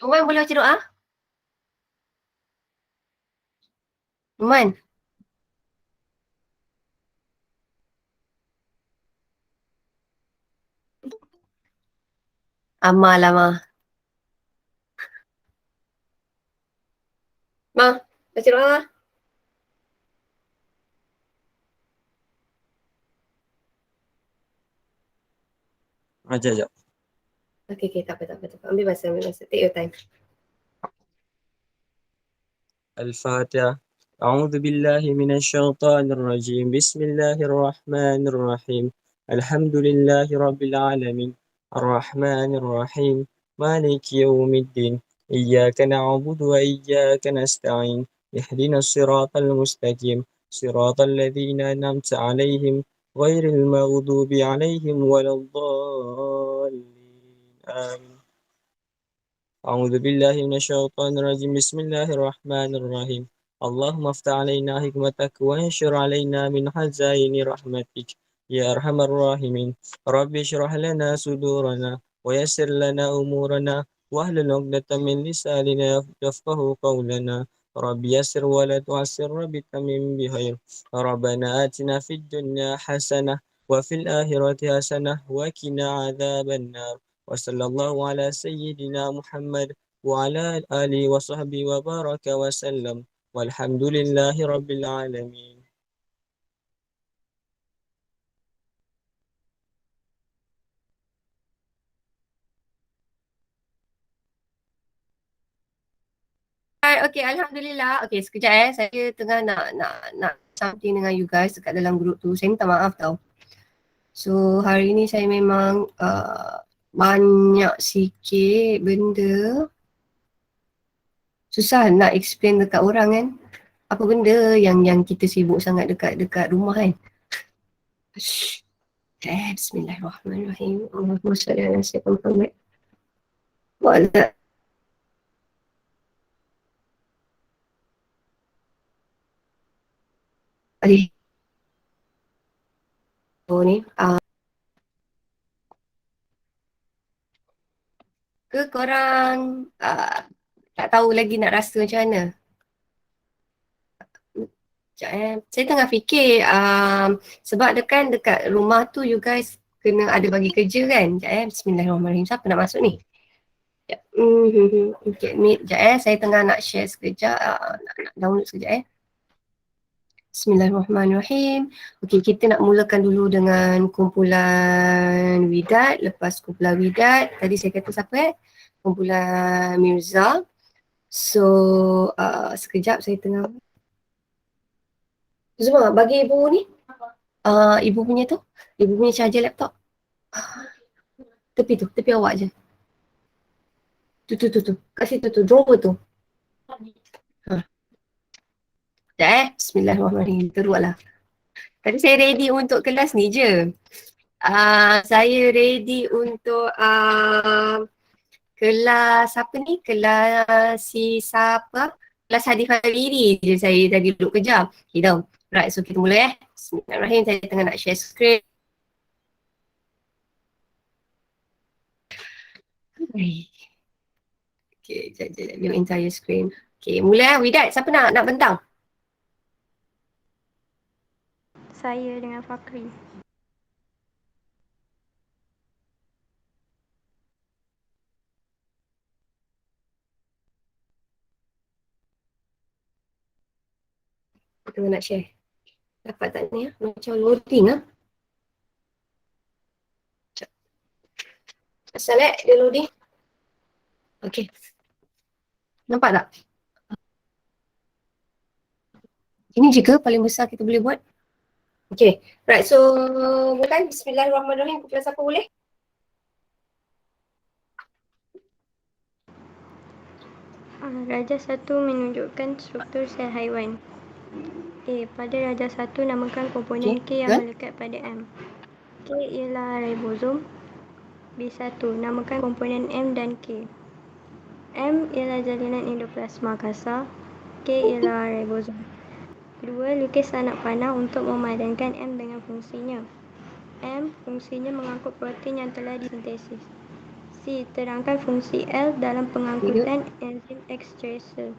Uman boleh baca doa? Uman. Amal lah, Ma. Ma, baca doa, Ma. Aja. Okay, tak apa. Ambil masa. Take your time. الفاتحة. أعوذ بالله من الشيطان الرجيم. بسم الله الرحمن الرحيم. الحمد لله رب العالمين الرحمن الرحيم مالك يوم الدين. إياك نعبد وإياك نستعين. اهدنا الصراط المستقيم صراط الذين أنعمت عليهم غير المغضوب عليهم ولا الضالين آمين. أعوذ بالله من الشيطان الرجيم. بسم الله الرحمن الرحيم. اللهم افتح علينا حكمتك وانشر علينا من خزائن رحمتك يا أرحم الراحمين. رب اشرح لنا صدورنا ويسر لنا أمورنا واحلل عقدة من لساننا يفقه قولنا. رب يسر ولا تعسر رب تمم بخير. ربنا آتنا في الدنيا حسنة وفي الآخرة حسنة وقنا عذاب النار. وصلى الله على سيدنا محمد وعلى آله وصحبه وبارك وسلم والحمد لله رب العالمين. Okay, Alhamdulillah. Okay, sekejap Saya tengah nak something dengan you guys dekat dalam group tu. Saya minta maaf tau. So, hari ni saya memang banyak sikit benda. Susah nak explain dekat orang kan. Apa benda yang kita sibuk sangat dekat rumah kan. Bismillahirrahmanirrahim. Allahumma salli ala sayyidina Muhammad. Wa ala alihi. Oh ni. Ke korang tak tahu lagi nak rasa macam mana? Sekejap Saya tengah fikir sebab dekat rumah tu you guys kena ada bagi kerja kan? Sekejap Bismillahirrahmanirrahim. Siapa nak masuk ni? Sekejap. Okay, ni sekejap Saya tengah nak share sekejap. Nak download sekejap Bismillahirrahmanirrahim. Okay, kita nak mulakan dulu dengan kumpulan Widat. Lepas kumpulan Widat, tadi saya kata siapa kumpulan Mirza. So, sekejap saya tengah. Zuma, bagi ibu ni. Ibu punya tu. Ibu punya charger laptop. Tepi awak je. Tu. Kat situ tu, drawer tu. Sekejap Bismillahirrahmanirrahim. Teruklah. Tadi saya ready untuk kelas ni je. Saya ready untuk kelas apa ni? Kelas si siapa? Kelas Hadif Hariri je saya tadi duduk kejap. Okay, dah. Right, so kita mula Bismillahirrahmanirrahim. Saya tengah nak share screen. Okay, sekejap. View entire screen. Okay, mula Widat. Siapa nak bentang? Saya dengan Fakri. Kita nak share. Dapat tak ni? Macam loading Asal dia loading. Okay. Nampak tak? Ini je ke paling besar kita boleh buat? Okay. Right. So, bukan Bismillahirrahmanirrahim. Kumpulan siapa boleh? Raja 1 menunjukkan struktur sel haiwan. A. Pada Raja 1 namakan komponen K yang melekat pada M. K ialah ribosom. B1 namakan komponen M dan K. M ialah jalinan endoplasma kasar. K ialah ribosom. Kedua, lukis anak panah untuk memadankan M dengan fungsinya. M, fungsinya mengangkut protein yang telah disintesis. C. Terangkan fungsi L dalam pengangkutan enzim ekstrase.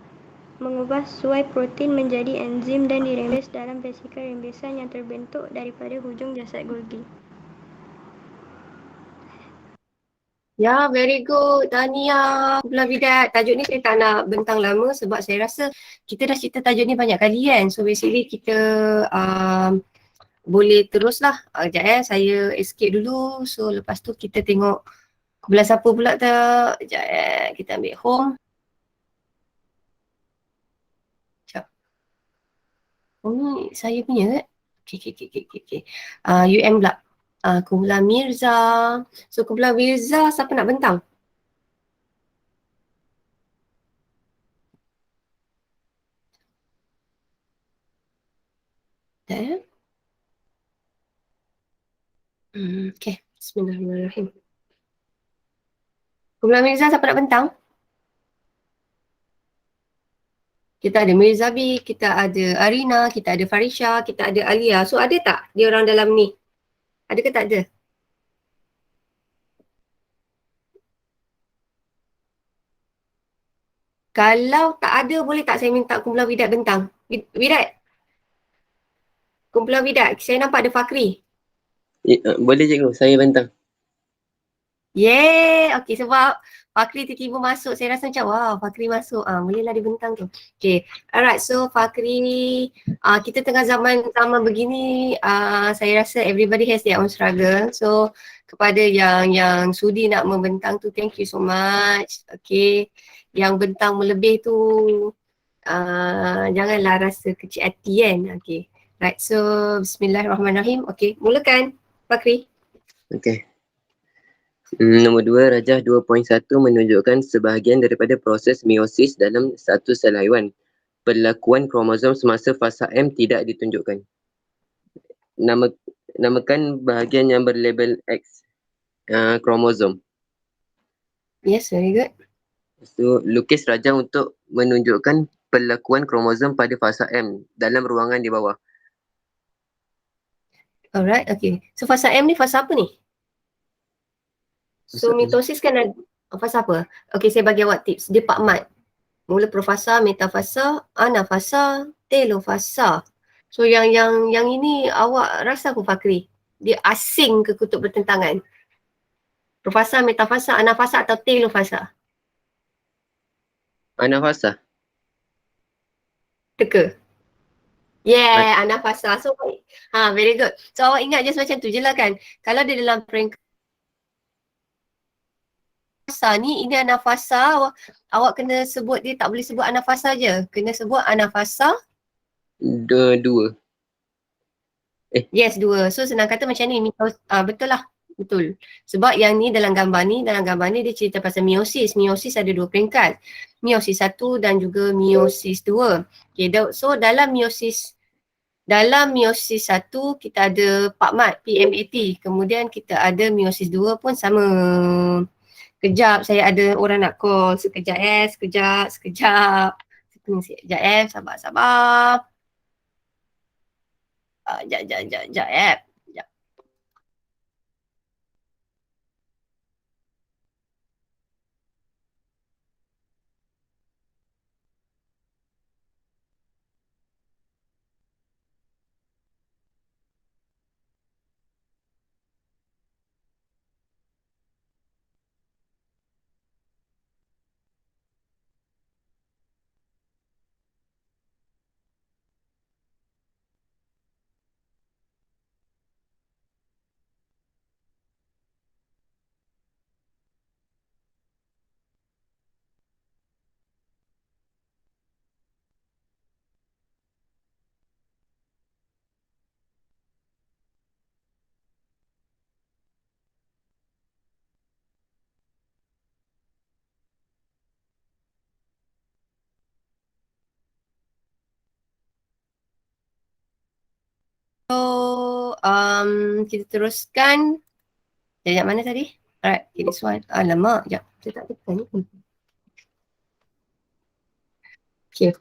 Mengubah suai protein menjadi enzim dan dirembes dalam vesikel rembesan yang terbentuk daripada hujung jasad Golgi. Ya, very good. Tahniah. Kumpulan Bidat. Tajuk ni saya tak nak bentang lama sebab saya rasa kita dah cerita tajuk ni banyak kali kan. So basically kita boleh teruslah. Sekejap saya escape dulu. So lepas tu kita tengok kumpulan siapa pula tak. Sekejap kita ambil home. Sekejap. Oh ni saya punya kan? Okay. UM pula. Kumpulan Mirza. So kumpulan Mirza siapa nak bentang? Sekejap. Okay. Bismillahirrahmanirrahim. Kumpulan Mirza siapa nak bentang? Kita ada Mirzabi, kita ada Arina, kita ada Farisha, kita ada Alia. So ada tak dia orang dalam ni? Ada ke tak ada? Kalau tak ada, boleh tak saya minta kumpulan Widat bentang? Widat? Kumpulan Widat, saya nampak ada Fakri. Boleh cikgu, saya bentang. Okay, sebab Fakri tiba-tiba masuk, saya rasa macam wow, Fakri masuk, bolehlah dia bentang tu. Okay, alright, so Fakri, kita tengah zaman begini, saya rasa everybody has their own struggle. So kepada yang sudi nak membentang tu, thank you so much. Okay, yang bentang melebih tu, janganlah rasa kecil hati kan. Okay, right, so Bismillahirrahmanirrahim. Okay, mulakan Fakri. Okey. Nombor 2, Rajah 2.1 menunjukkan sebahagian daripada proses meiosis dalam satu sel haiwan. Perlakuan kromosom semasa fasa M tidak ditunjukkan. Namakan bahagian yang berlabel X, kromosom. Yes, very good. So, lukis rajah untuk menunjukkan perlakuan kromosom pada fasa M dalam ruangan di bawah. Alright, okay. So fasa M ni fasa apa ni? So mitosis kan ada fasa apa? Okay, saya bagi awak tips. Dia 4 mat. Mula profasa, metafasa, anafasa, telofasa. So yang ini awak rasa apa Fakri? Dia asing ke kutub bertentangan? Profasa, metafasa, anafasa atau telofasa? Anafasa. Teka. Yeah, anafasa. So very good. So awak ingat just macam tu je lah kan. Kalau dia dalam peringkat anafasa ni, ini anafasa, awak kena sebut dia, tak boleh sebut anafasa je. Kena sebut anafasa. Dua. Yes, 2. So senang kata macam ni, betul lah. Betul. Sebab yang ni dalam gambar ni dia cerita pasal meiosis. Meiosis ada 2 peringkat. Meiosis 1 dan juga meiosis 2. Okay, so dalam meiosis 1 kita ada 4 mat, PMAT. Kemudian kita ada meiosis 2 pun sama. Kejap, saya ada orang nak call. Sekejap. Sekejap. Sekejap, sabar. Sekejap. So, kita teruskan. Sekejap, mana tadi? Alright, okay, this one. Alamak, sekejap. Saya tak tekan ni. Okay.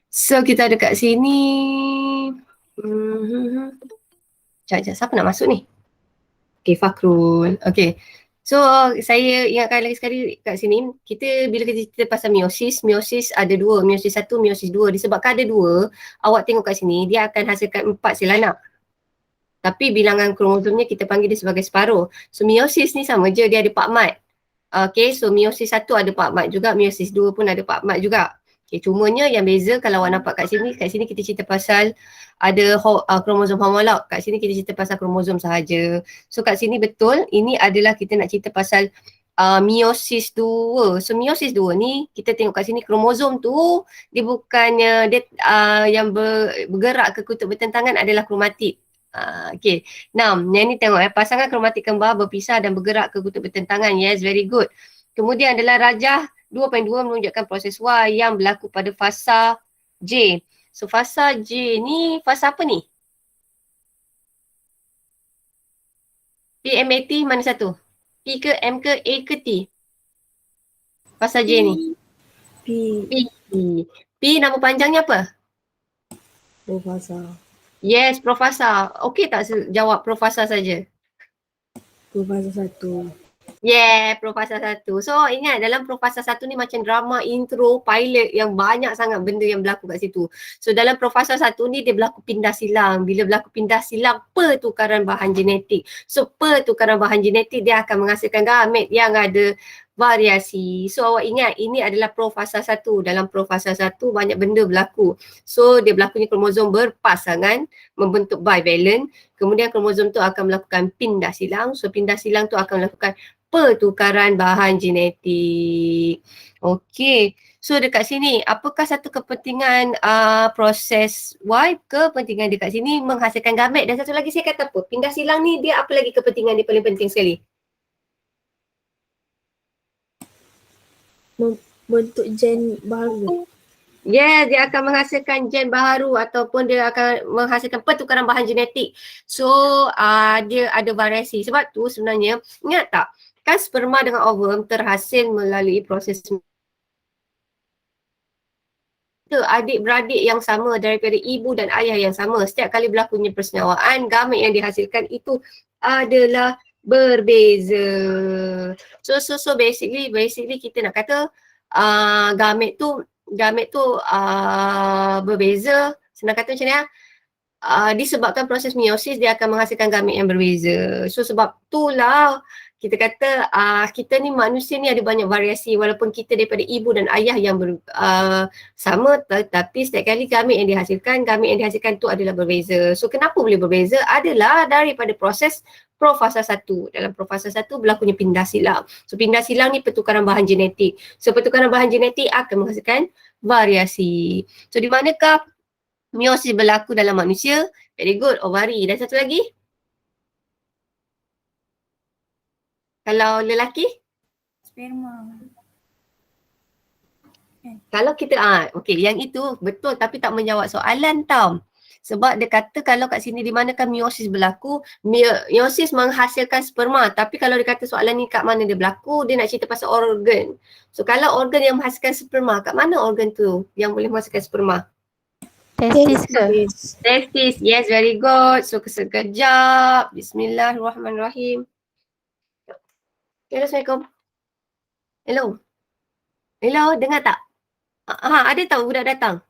So, kita ada kat sini. Sekejap. Siapa nak masuk ni? Okay, Fakrul. Okay. So saya ingatkan lagi sekali kat sini, kita bila kita cerita pasal meiosis ada dua, meiosis 1, meiosis 2. Disebabkan ada dua, awak tengok kat sini dia akan hasilkan 4 sel anak. Tapi bilangan kromosomnya kita panggil dia sebagai separuh. So meiosis ni sama je, dia ada 4 mat. Okay, so meiosis 1 ada 4 mat juga, meiosis 2 pun ada 4 mat juga. Okay, cumanya yang beza kalau awak nampak kat sini kita cerita pasal ada kromosom homolog. Kat sini kita cerita pasal kromosom sahaja. So kat sini betul, ini adalah kita nak cerita pasal meiosis 2. So meiosis 2 ni kita tengok kat sini kromosom tu dia bukannya dia yang bergerak ke kutub bertentangan adalah kromatid. Okay. Now, yang ni tengok pasangan kromatik kembar berpisah dan bergerak ke kutub bertentangan. Yes, very good. Kemudian adalah rajah 2.2 menunjukkan proses Y yang berlaku pada fasa J. So fasa J ni fasa apa ni? P, M, A, T mana satu? P ke M ke A ke T? Fasa J ni? P. P nama panjangnya apa? Profasa. Yes, profasa. Okey tak jawab profasa saja? Profasa 1. Yeah, Profasa 1. So ingat dalam Profasa 1 ni macam drama intro, pilot yang banyak sangat benda yang berlaku kat situ. So dalam Profasa 1 ni dia berlaku pindah silang. Bila berlaku pindah silang, pertukaran bahan genetik. So pertukaran bahan genetik dia akan menghasilkan gamet yang ada variasi. So awak ingat ini adalah Profasa 1. Dalam Profasa 1 banyak benda berlaku. So dia berlakunya kromosom berpasangan membentuk bivalent. Kemudian kromosom tu akan melakukan pindah silang. So pindah silang tu akan melakukan pertukaran bahan genetik. Okey. So dekat sini, apakah satu kepentingan proses Y? Kepentingan dekat sini menghasilkan gamet. Dan satu lagi saya kata apa? Pindah silang ni dia apa lagi kepentingan dia paling penting sekali? Membentuk gen baru. Yeah, dia akan menghasilkan gen baharu ataupun dia akan menghasilkan pertukaran bahan genetik. So dia ada variasi. Sebab tu sebenarnya, ingat tak? Kan sperma dengan ovum terhasil melalui proses adik-beradik yang sama daripada ibu dan ayah yang sama. Setiap kali berlakunya persenawaan, gamet yang dihasilkan itu adalah berbeza. So basically kita nak kata gamet tu berbeza. Senang kata macam ni disebabkan proses meiosis dia akan menghasilkan gamet yang berbeza. So sebab itulah kita kata kita ni manusia ni ada banyak variasi walaupun kita daripada ibu dan ayah yang sama tetapi setiap kali gamet yang dihasilkan tu adalah berbeza. So kenapa boleh berbeza? Adalah daripada proses profasa 1. Dalam profasa 1 berlakunya pindah silang. So pindah silang ni pertukaran bahan genetik. So pertukaran bahan genetik akan menghasilkan variasi. So di manakah meiosis berlaku dalam manusia? Very good, ovari. Dan satu lagi? Kalau lelaki? Sperma. Kalau kita, okey, yang itu betul tapi tak menjawab soalan tau. Sebab dia kata kalau kat sini di manakah meiosis berlaku, meiosis menghasilkan sperma. Tapi kalau dia kata soalan ni kat mana dia berlaku, dia nak cerita pasal organ. So kalau organ yang menghasilkan sperma, kat mana organ tu yang boleh menghasilkan sperma? Testis ke? Testis, yes, very good. So sekejap. Bismillahirrahmanirrahim. Hello, Assalamualaikum. Hello. Hello, dengar tak? Ada tahu budak datang?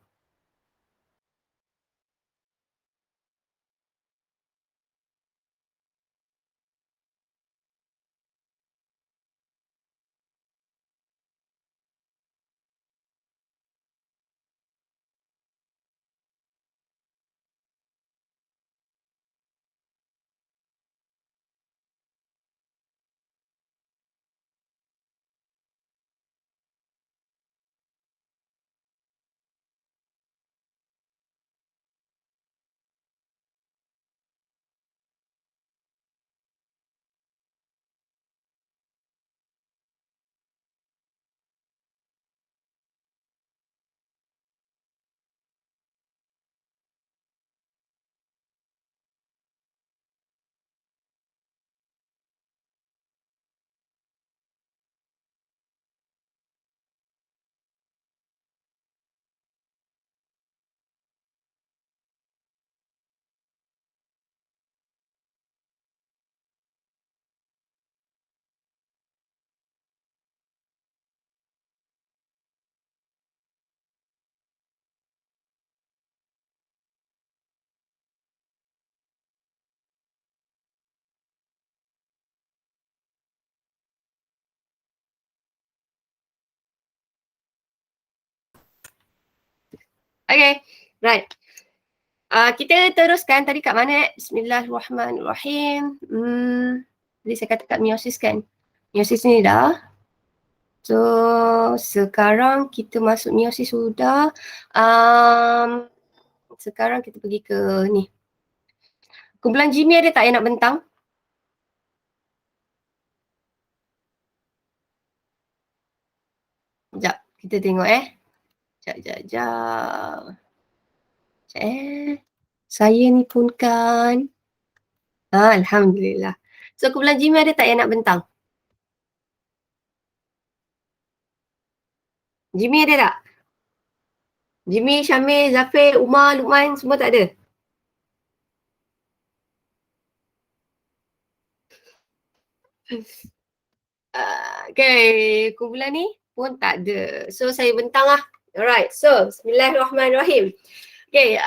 Okay, right. Kita teruskan tadi kat mana? Bismillahirrahmanirrahim. Tadi saya kata kat meiosis kan? Meiosis ni dah. So, sekarang kita masuk meiosis sudah. Sekarang kita pergi ke ni. Kumpulan Jimmy ada tak yang nak bentang? Sekejap, kita tengok Sekejap. Saya ni pun kan. Alhamdulillah. So, kumpulan Jimmy ada tak yang nak bentang? Jimmy ada tak? Jimmy, Syamil, Zafir, Umar, Luqman semua tak ada? Okay, kumpulan ni pun tak ada. So, saya bentang lah. Alright, so bismillahirrahmanirrahim. Okay,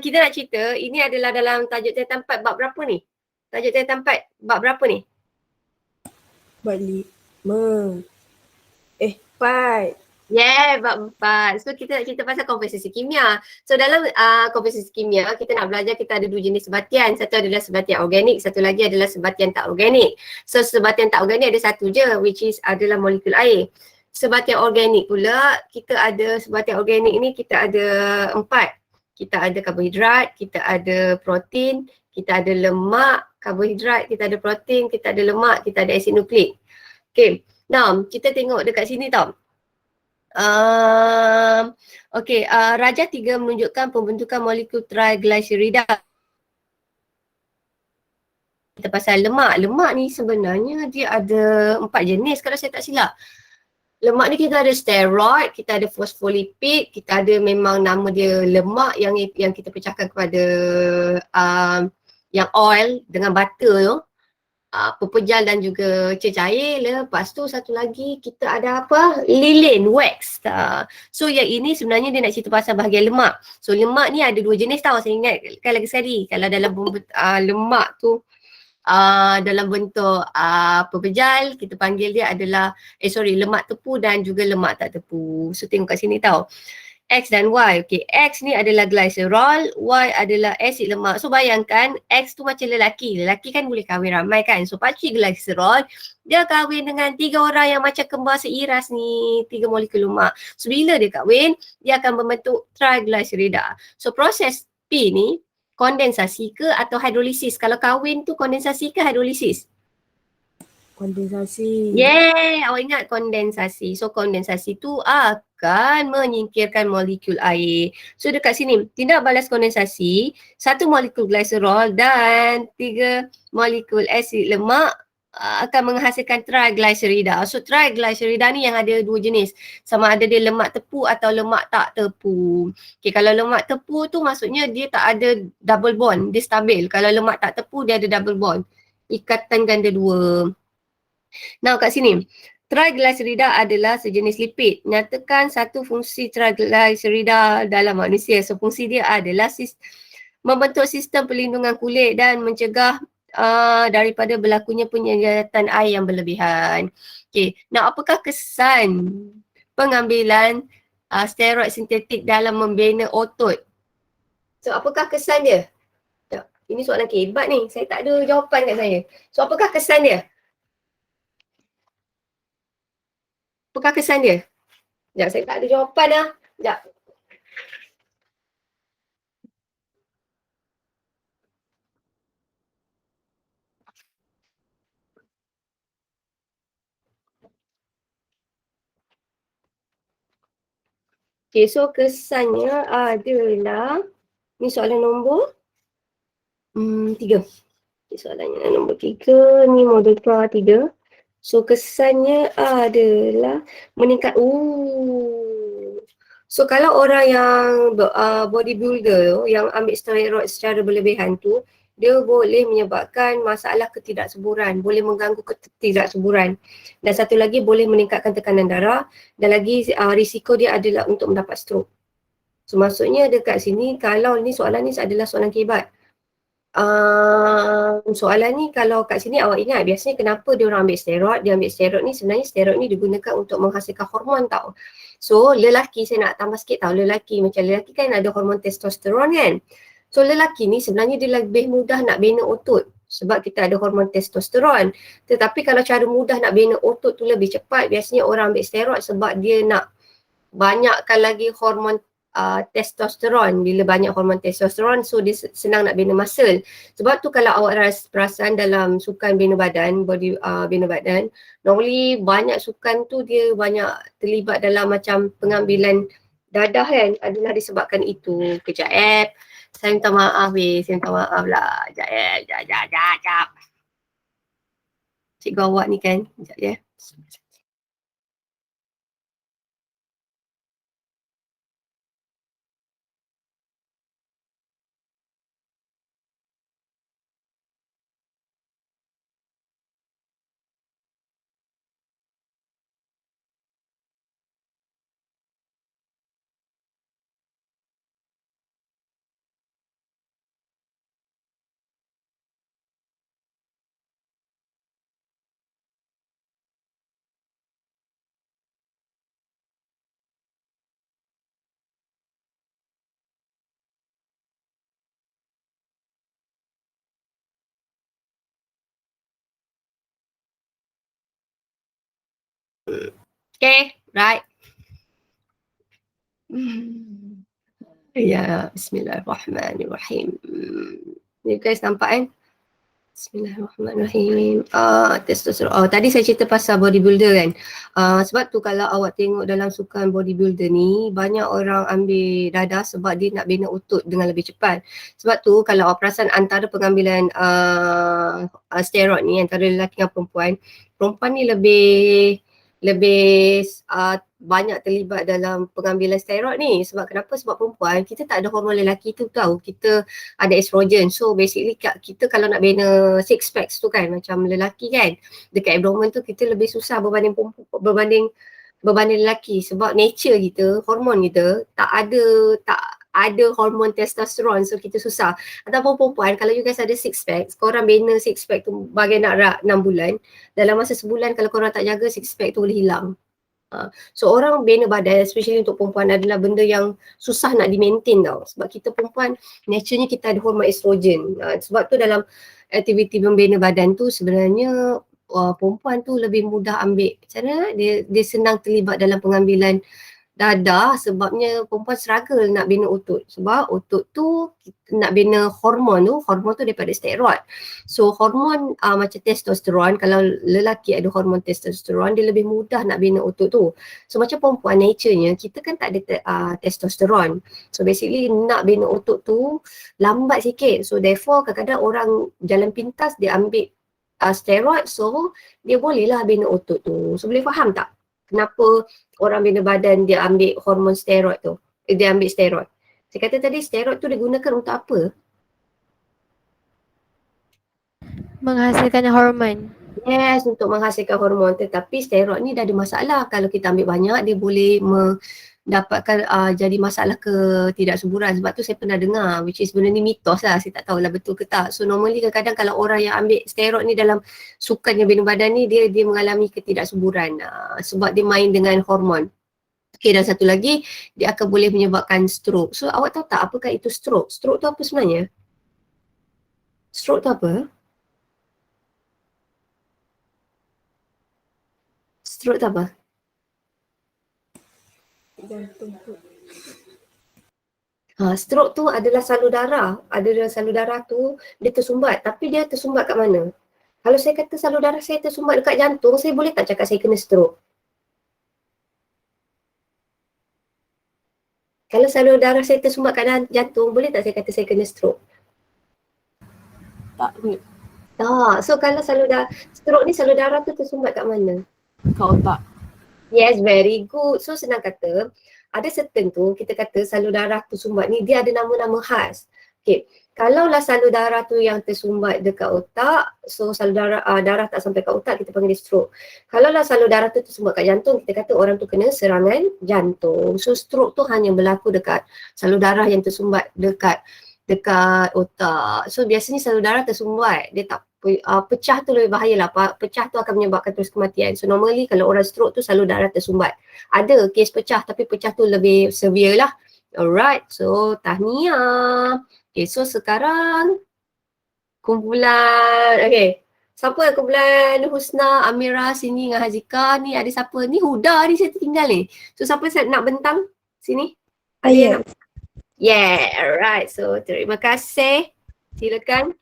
kita nak cerita, ini adalah dalam tajuk tayatan 4 bab berapa ni? Tajuk tayatan 4 bab berapa ni? Bab 5. 4. Yeah, bab 4. So kita nak cerita pasal konversasi kimia. So dalam konversasi kimia, kita nak belajar kita ada dua jenis sebatian. Satu adalah sebatian organik, satu lagi adalah sebatian tak organik. So sebatian tak organik ada satu je, which is adalah molekul air. Sebatian organik pula, kita ada sebatian organik ni kita ada 4. Kita ada karbohidrat, kita ada protein, kita ada lemak, karbohidrat, kita ada protein, kita ada lemak, kita ada asid nukleik. Okay, now kita tengok dekat sini tau. Raja 3 menunjukkan pembentukan molekul triglycerida. Kita pasal lemak. Lemak ni sebenarnya dia ada 4 jenis kalau saya tak silap. Lemak ni kita ada steroid, kita ada fosfolipid, kita ada memang nama dia lemak yang kita pecahkan kepada yang oil dengan butter tu. Pepejal dan juga cecair. Lepas tu satu lagi kita ada apa? Lilin, wax. So yang ini sebenarnya dia nak cerita pasal bahagian lemak. So lemak ni ada dua jenis tau, saya ingatkan lagi sekali. Kalau dalam lemak tu dalam bentuk pepejal, kita panggil dia adalah lemak tepu dan juga lemak tak tepu. So tengok kat sini tau. X dan Y. Okay, X ni adalah glycerol, Y adalah asid lemak. So bayangkan X tu macam lelaki. Lelaki kan boleh kahwin ramai kan. So pakcik glycerol, dia kahwin dengan 3 orang yang macam kembar seiras ni, 3 molekul lemak. So bila dia kahwin, dia akan membentuk triglycerida. So proses P ni kondensasi ke atau hidrolisis? Kalau kahwin tu kondensasi ke hidrolisis? Kondensasi. Yeay, awak ingat kondensasi. So kondensasi tu akan menyingkirkan molekul air. So dekat sini, tindak balas kondensasi, 1 molekul glycerol dan 3 molekul asid lemak akan menghasilkan triglycerida. So triglycerida ni yang ada 2 jenis. Sama ada dia lemak tepu atau lemak tak tepu. Okay, kalau lemak tepu tu maksudnya dia tak ada double bond, dia stabil. Kalau lemak tak tepu dia ada double bond. Ikatan ganda 2. Now kat sini, triglycerida adalah sejenis lipid. Nyatakan satu fungsi triglycerida dalam manusia. So fungsi dia adalah membentuk sistem perlindungan kulit dan mencegah daripada berlakunya penyedatan air yang berlebihan. Okay, now apakah kesan pengambilan steroid sintetik dalam membina otot? So apakah kesan dia? Ini soalan kebat ni, saya tak ada jawapan kat saya. So apakah kesan dia? Apakah kesan dia? Sekejap, saya tak ada jawapan dah. Sekejap. Okay, so kesannya adalah, ni soalan nombor 3. Okay, soalannya nombor 3, ni modul 3. So kesannya adalah meningkat. So kalau orang yang bodybuilder yang ambil steroid secara berlebihan tu, dia boleh menyebabkan masalah ketidaksuburan, boleh mengganggu ketidaksuburan. Dan satu lagi boleh meningkatkan tekanan darah dan lagi risiko dia adalah untuk mendapat stroke. So maksudnya dekat sini kalau ni soalan ni adalah soalan kebat. soalan ni kalau kat sini awak ingat biasanya kenapa dia orang ambil steroid? Dia ambil steroid ni sebenarnya steroid ni digunakan untuk menghasilkan hormon tau. So lelaki, saya nak tambah sikit tau, lelaki kan ada hormon testosteron kan. So lelaki ni sebenarnya dia lebih mudah nak bina otot sebab kita ada hormon testosteron. Tetapi kalau cara mudah nak bina otot tu lebih cepat, biasanya orang ambil steroid sebab dia nak banyakkan lagi hormon testosteron. Bila banyak hormon testosteron, so dia senang nak bina muscle. Sebab tu kalau awak perasan dalam sukan bina badan, bina badan, normally banyak sukan tu dia banyak terlibat dalam macam pengambilan dadah kan. Adalah disebabkan itu. Kejap saya minta maaf saya minta maaf lah. Sekejap. Cikgu awak ni kan, sekejap Okay, right. Ya, bismillahirrahmanirrahim. You guys nampak kan? Bismillahirrahmanirrahim. Testosteron. Tadi saya cerita pasal bodybuilder kan. Sebab tu kalau awak tengok dalam sukan bodybuilder ni, banyak orang ambil dadah sebab dia nak bina otot dengan lebih cepat. Sebab tu kalau awak perasan antara pengambilan steroid ni antara lelaki dan perempuan ni lebih banyak terlibat dalam pengambilan steroid ni. Sebab kenapa? Sebab perempuan kita tak ada hormon lelaki tu tahu. Kita ada estrogen. So basically kita kalau nak bina six packs tu kan macam lelaki kan, dekat abdomen tu kita lebih susah berbanding lelaki sebab nature kita, hormon kita tak ada hormon testosteron, so kita susah. Ataupun perempuan, kalau you guys ada six pack, korang bina six pack tu bagai nak rak 6 bulan, dalam masa sebulan kalau korang tak jaga six pack tu boleh hilang. So orang bina badan especially untuk perempuan adalah benda yang susah nak di-maintain tau. Sebab kita perempuan naturenya kita ada hormon estrogen. Sebab tu dalam aktiviti membina badan tu sebenarnya perempuan tu lebih mudah ambil, macam mana dia senang terlibat dalam pengambilan dadah sebabnya perempuan struggle nak bina otot sebab otot tu nak bina hormon tu daripada steroid. So hormon macam testosteron, kalau lelaki ada hormon testosteron dia lebih mudah nak bina otot tu. So macam perempuan naturenya kita kan tak ada testosteron. So basically nak bina otot tu lambat sikit. So therefore kadang-kadang orang jalan pintas dia ambil steroid, so dia bolehlah bina otot tu. So boleh faham tak kenapa orang bina badan dia ambil hormon steroid tu, dia ambil steroid. Saya kata tadi steroid tu digunakan untuk apa? Menghasilkan hormon. Yes, untuk menghasilkan hormon, tetapi steroid ni dah ada masalah. Kalau kita ambil banyak dia boleh mendapatkan jadi masalah ketidaksuburan. Sebab tu saya pernah dengar, which is benda ni mitos lah, saya tak tahulah betul ke tak. So normally kadang-kadang kalau orang yang ambil steroid ni dalam sukan yang bina badan ni dia mengalami ketidaksuburan sebab dia main dengan hormon. Okay, dan satu lagi dia akan boleh menyebabkan stroke. So awak tahu tak apakah itu stroke? Stroke tu apa sebenarnya? Stroke tu apa? Stroke tu apa? Stroke tu adalah salur darah. Salur darah tu dia tersumbat, tapi dia tersumbat kat mana? Kalau saya kata salur darah saya tersumbat dekat jantung, saya boleh tak cakap saya kena stroke? Kalau salur darah saya tersumbat kat jantung, boleh tak saya kata saya kena stroke? Tak boleh. So kalau stroke ni salur darah tu tersumbat kat mana? Kat otak. Yes, very good. So senang kata, ada certain tu kita kata salur darah tersumbat ni dia ada nama-nama khas. Okay, kalaulah salur darah tu yang tersumbat dekat otak, so salur darah tak sampai kat otak, kita panggil dia stroke. Kalaulah salur darah tu tersumbat kat jantung, kita kata orang tu kena serangan jantung. So stroke tu hanya berlaku dekat salur darah yang tersumbat dekat dekat otak. So biasanya salur darah tersumbat. Dia tak pecah tu lebih bahaya lah. Pecah tu akan menyebabkan terus kematian. So normally kalau orang stroke tu salur darah tersumbat. Ada kes pecah tapi pecah tu lebih severe lah. Alright, so tahniah. Okay, so sekarang kumpulan, okay. Siapa kumpulan Husna, Amira, sini dengan Hazika ni, ada siapa? Ni Huda ni saya tertinggal ni. So siapa nak bentang sini? Ada yang nak? Yeah, alright. So terima kasih. Silakan.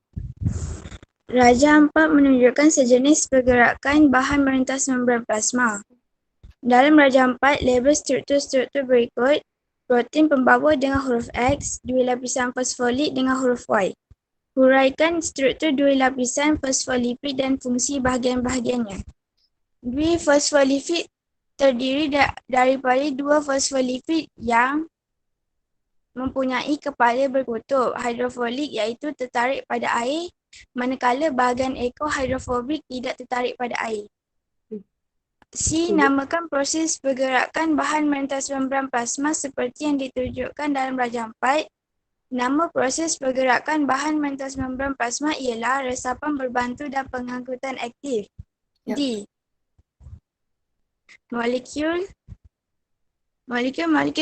Raja 4 menunjukkan sejenis pergerakan bahan merentas membran plasma. Dalam Raja 4, label struktur-struktur berikut: protein pembawa dengan huruf X, dua lapisan fosfolip dengan huruf Y. Huraikan struktur dua lapisan fosfolipid dan fungsi bahagian-bahagiannya. Dua fosfolipid terdiri daripada dua fosfolipid yang mempunyai kepala berkutub hidrofolik iaitu tertarik pada air, manakala bahagian ekor hidrofobik tidak tertarik pada air. C. Namakan proses pergerakan bahan merentas membran plasma seperti yang ditunjukkan dalam Raja 4. Nama proses pergerakan bahan merentas membran plasma ialah resapan berbantu dan pengangkutan aktif. D. Molekul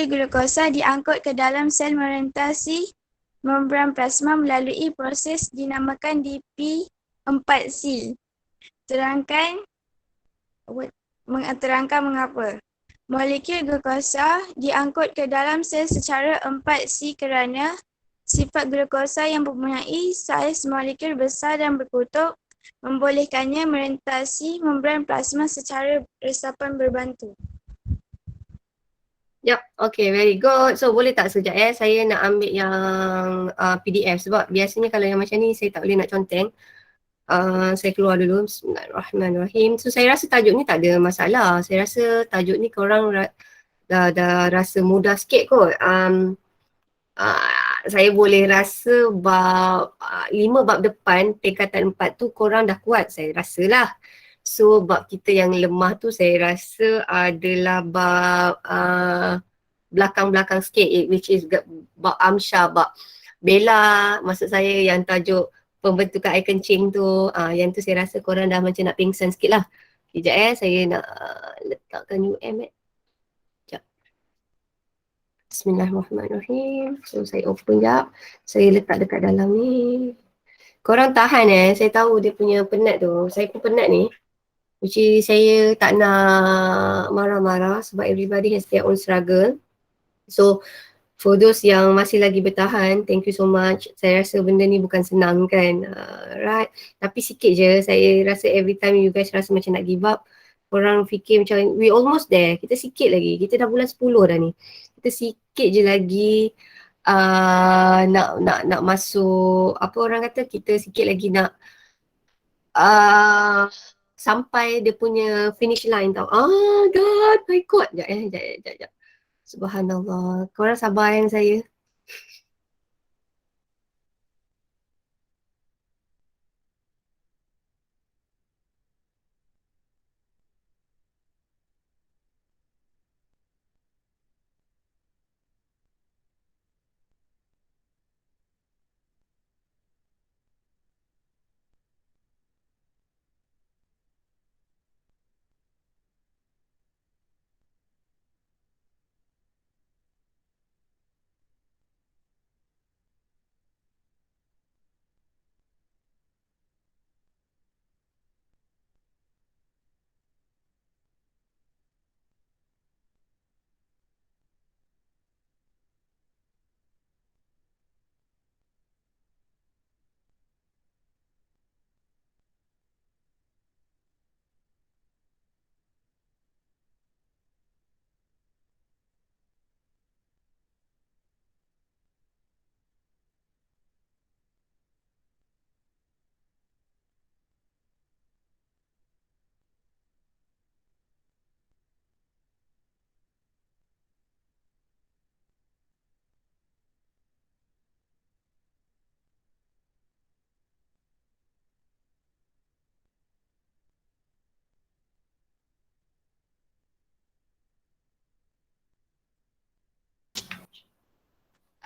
glukosa diangkut ke dalam sel merentasi membran plasma melalui proses dinamakan DP4C. Terangkan mengapa. Molekul glukosa diangkut ke dalam sel secara 4C kerana sifat glukosa yang mempunyai saiz molekul besar dan berkutub membolehkannya merentasi membran plasma secara resapan berbantu. Yep, okay, very good. So boleh tak sekejap saya nak ambil yang PDF sebab biasanya kalau yang macam ni saya tak boleh nak conteng. Saya keluar dulu. Bismillahirrahmanirrahim. So saya rasa tajuk ni tak ada masalah. Saya rasa tajuk ni korang dah rasa mudah sikit kot. Saya boleh rasa bab 5 bab depan tingkatan 4 tu korang dah kuat, saya rasalah. So bab kita yang lemah tu saya rasa adalah bab belakang-belakang sikit, which is bab Amsha, bab Bella, maksud saya yang tajuk pembentukan air kencing tu, yang tu saya rasa korang dah macam nak pingsan sikit lah. Sekejap saya nak letakkan UM Sekejap. Bismillahirrahmanirrahim. So saya open jap. Saya letak dekat dalam ni. Korang tahan saya tahu dia punya penat tu. Saya pun penat ni. Which is saya tak nak marah-marah sebab everybody has their own struggle. So for those yang masih lagi bertahan, thank you so much. Saya rasa benda ni bukan senang kan. Right. Tapi sikit je, saya rasa every time you guys rasa macam nak give up, korang fikir macam we almost there. Kita sikit lagi. Kita dah bulan 10 dah ni. Kita sikit je lagi nak masuk, apa orang kata, kita sikit lagi nak sampai dia punya finish line tau. God, my God. Sekejap. Subhanallah. Korang sabar yang saya.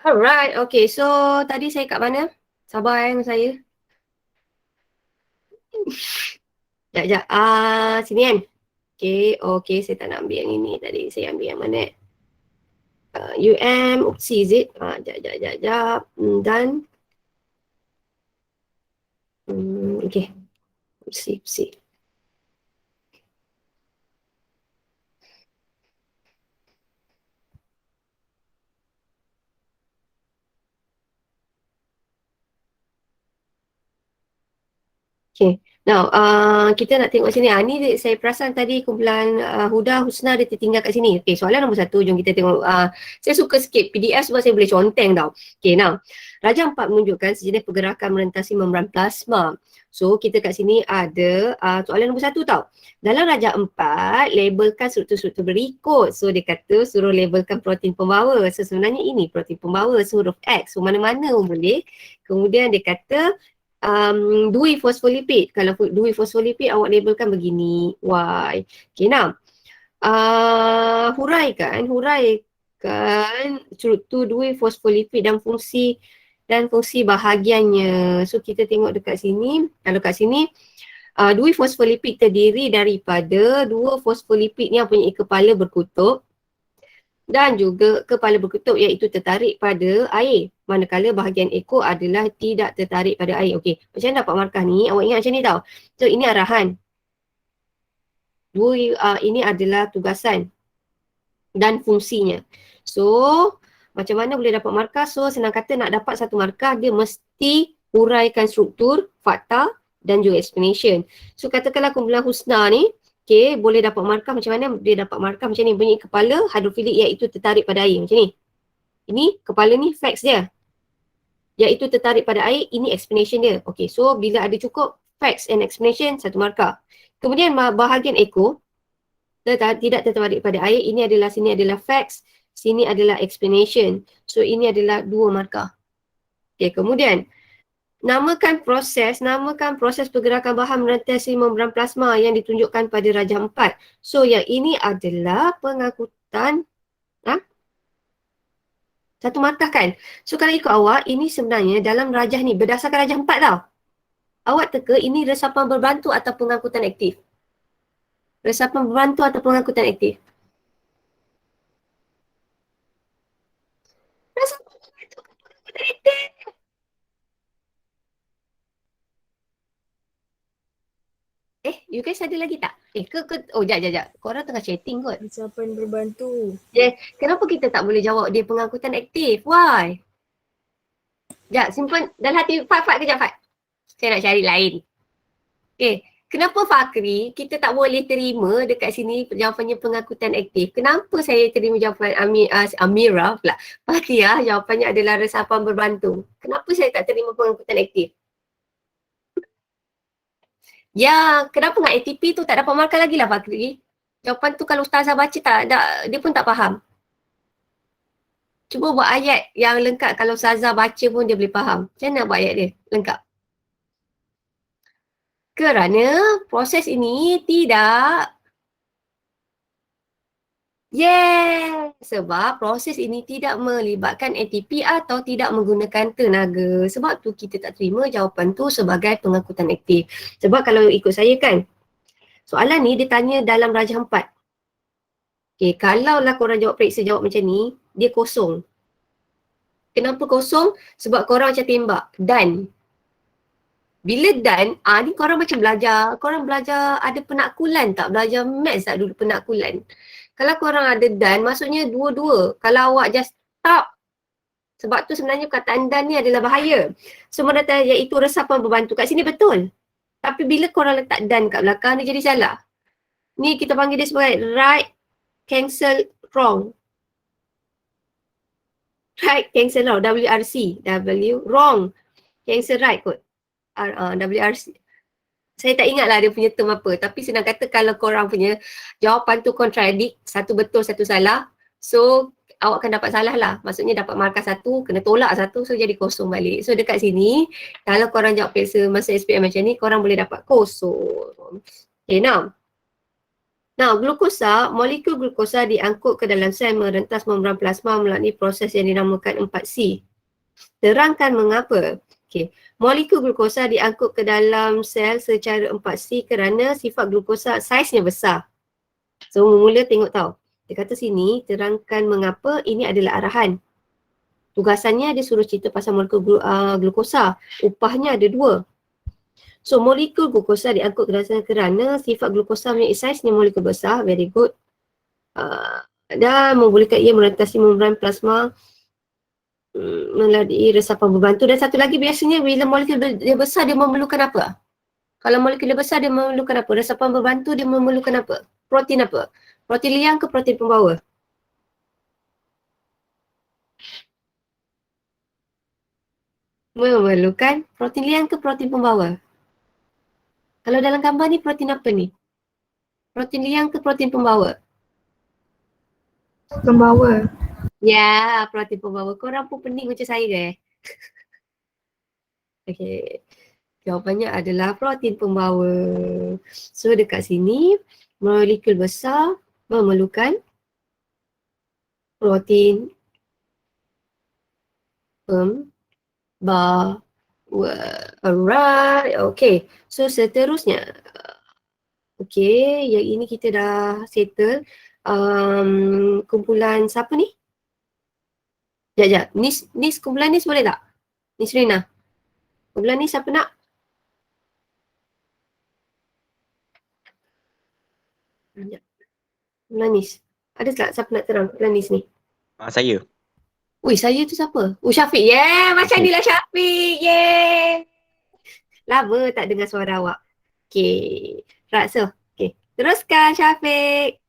Alright, okay. So tadi saya kat mana? Sabar dengan saya. Sekejap. Sini kan? Okay, saya tak nak ambil yang ini tadi. Saya ambil yang mana? Oopsie, is it? Sekejap. Done. Okay. Oopsie. Okay. Now, kita nak tengok sini. Ni saya perasan tadi kumpulan Huda, Husna dia tertinggal kat sini. Okay, soalan nombor 1. Jom kita tengok. Saya suka skip PDF sebab saya boleh conteng tau. Okay, now. Raja 4 menunjukkan sejenis pergerakan melintasi membran plasma. So, kita kat sini ada soalan nombor 1 tau. Dalam Raja 4, labelkan struktur-struktur berikut. So, dia kata suruh labelkan protein pembawa. So, sebenarnya ini protein pembawa, so huruf X. So, mana-mana pun boleh. Kemudian dia kata dui fosfolipid. Kalau dui fosfolipid awak labelkan begini, Y. Okay, now. Huraikan struktur dui fosfolipid dan fungsi bahagiannya. So kita tengok dekat sini. Kalau kat sini dui fosfolipid terdiri daripada 2 fosfolipid yang punya kepala berkutub dan juga kepala berkutub iaitu tertarik pada air. Manakala bahagian ekor adalah tidak tertarik pada air. Okey, macam mana dapat markah ni? Awak ingat macam ni tau. So ini arahan. Ini adalah tugasan dan fungsinya. So macam mana boleh dapat markah? So senang kata nak dapat satu markah dia mesti huraikan struktur, fakta dan juga explanation. So katakanlah kumpulan Husna ni, okay, boleh dapat markah macam mana? Dia dapat markah macam ni, bunyi kepala hidrofilik iaitu tertarik pada air macam ni. Ini kepala ni facts dia. Iaitu tertarik pada air, ini explanation dia. Okay, so bila ada cukup facts and explanation, satu markah. Kemudian bahagian ekor tidak tertarik pada air, sini adalah facts, sini adalah explanation. So ini adalah 2 markah. Okay, kemudian namakan proses pergerakan bahan melintasi membran plasma yang ditunjukkan pada Raja 4. So yang ini adalah pengangkutan satu markah kan. So kalau ikut awak, ini sebenarnya dalam rajah ni berdasarkan Raja 4 tau. Awak teka ini resapan berbantu atau pengangkutan aktif. Resapan berbantu atau pengangkutan aktif. Resapan berbantu atau pengangkutan aktif. You guys ada lagi tak? Jap. Korang tengah chatting kot. Resapan berbantu. Kenapa kita tak boleh jawab dia pengangkutan aktif? Why? Sekejap, simpan dalam hati. Fat kejap, Fat. Saya nak cari lain. Kenapa Fakri kita tak boleh terima dekat sini jawapannya pengangkutan aktif? Kenapa saya terima jawapan Amira pula? Fakriah jawapannya adalah resapan berbantu. Kenapa saya tak terima pengangkutan aktif? Ya, kenapa dengan ATP tu tak dapat markah lagi lah Fakri? Jawapan tu kalau Ustazah baca dia pun tak faham. Cuba buat ayat yang lengkap, kalau Ustazah baca pun dia boleh faham. Macam mana buat ayat dia lengkap? Kerana proses ini tidak sebab proses ini tidak melibatkan ATP atau tidak menggunakan tenaga. Sebab tu kita tak terima jawapan tu sebagai pengangkutan aktif. Sebab kalau ikut saya kan, soalan ni dia tanya dalam Rajah 4. Kalau lah korang jawab periksa jawab macam ni, dia kosong. Kenapa kosong? Sebab korang macam tembak. Dan bila dan, ni korang macam belajar. Korang belajar ada penakkulan tak? Belajar maths tak dulu penakkulan? Kalau korang ada dan, maksudnya dua-dua. Kalau awak just stop. Sebab tu sebenarnya perkataan dan ni adalah bahaya. Semua data iaitu resapan berbantu. Kat sini betul. Tapi bila korang letak dan kat belakang, dia jadi salah. Ni kita panggil dia sebagai right cancel wrong. Right cancel wrong. WRC. Wrong. Cancel right kot. WRC. Saya tak ingat lah dia punya term apa. Tapi senang kata kalau korang punya jawapan tu contradict, satu betul, satu salah. So, awak akan dapat salah lah. Maksudnya dapat markah satu, kena tolak satu, so jadi kosong balik. So, dekat sini, kalau korang jawab periksa masa SPM macam ni, korang boleh dapat kosong. Okay, now. Nah, glukosa, molekul glukosa diangkut ke dalam sel merentas membran plasma melalui proses yang dinamakan 4C. Terangkan mengapa. Okey, molekul glukosa diangkut ke dalam sel secara 4C kerana sifat glukosa saiznya besar. So, mula tengok tau. Dia kata sini, terangkan mengapa ini adalah arahan. Tugasannya dia suruh cerita pasal molekul glukosa. Upahnya ada 2. So, molekul glukosa diangkut ke dalam sel kerana sifat glukosa mempunyai saiznya molekul besar. Very good. Dan membolehkan ia merentasi membran plasma melalui resapan berbantu. Dan satu lagi biasanya bila molekul dia besar dia memerlukan apa? Kalau molekul dia besar dia memerlukan apa? Resapan berbantu dia memerlukan apa? Protein apa? Protein liang ke protein pembawa? Memerlukan protein liang ke protein pembawa? Kalau dalam gambar ni protein apa ni? Protein liang ke protein pembawa? Pembawa. Ya, protein pembawa. Korang pun pening macam saya ke? Okey. Jawapannya adalah protein pembawa. So dekat sini, molekul besar memerlukan protein pembawa. Alright, okay. So seterusnya, okay, yang ini kita dah settle. Kumpulan siapa ni? Sekejap, Nis kumpulan Nis boleh tak? Nis Rina. Kumpulan Nis siapa nak? Sekejap. Kumpulan Nis. Ada tak siapa nak terang kumpulan Nis ni? Saya. Ui, saya tu siapa? Syafiq. Yeah, macam ni lah Syafiq. Yeah. Lama tak dengar suara awak. Okay. Right, so. Okay. Teruskan Syafiq.